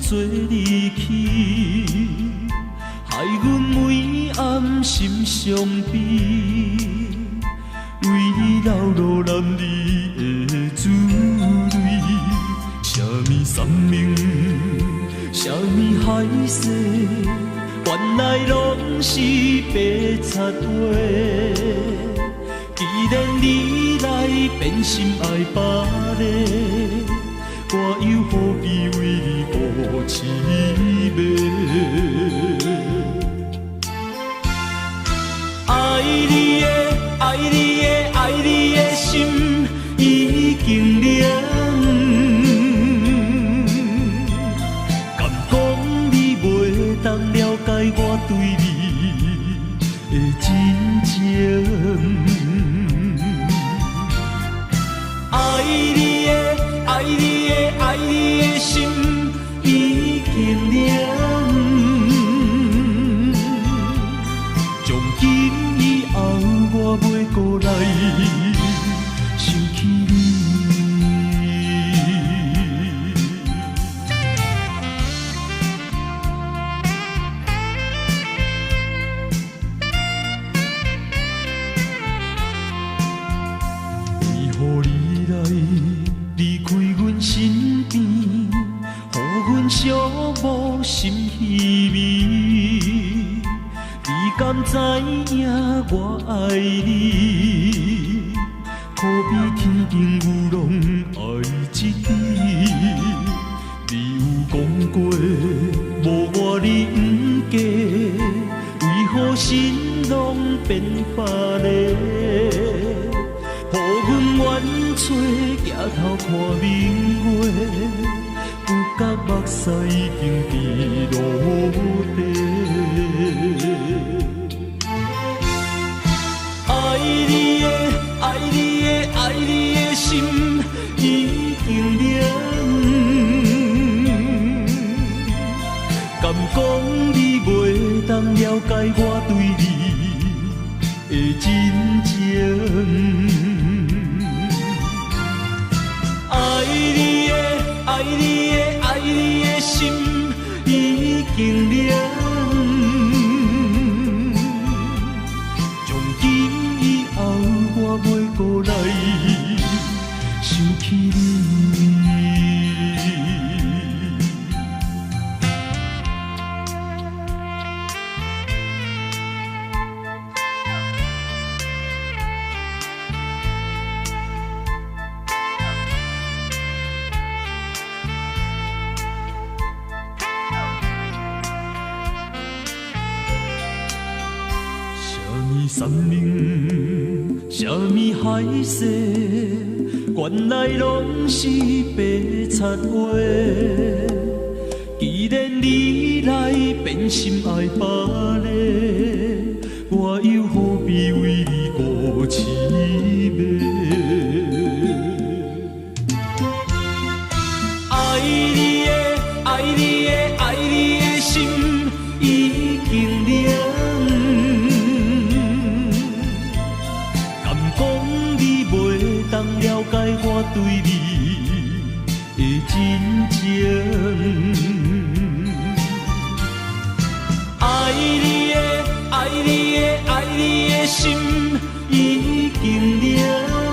做离去，害阮每暗心伤悲。为你流落男儿的珠泪，什么山盟，什么海誓，原来拢是白插话。既然你来变心爱别个，我又何必为你孤凄美？爱你的，爱你的，爱你的心已经凉。敢讲你袂当了解我对你的真情？爱你的，爱你的，爱你的心已经凉。从今以后，我袂再来想起你。为何你来离开阮身边，予阮寂寞心稀微？你敢知影我爱你？可比天经有拢爱一枝。你有讲过无我你不嫁，为何心拢变别个？予阮冤找举头看明月，不觉目屎已经滴落地。爱你的，爱你的，爱你的心已经凉。敢讲你袂当了解我对你的真情？爱你的，爱你的，爱你的心已经凉。从今以后，我袂再来想起你。山盟，什么海誓，原来拢是白插话。既然你来变心爱别个，我又何必为你孤凄美？爱你的，爱你的，爱你的心已经凉。当了解我对你的真情。爱你的，爱你的，爱你的心已经凉。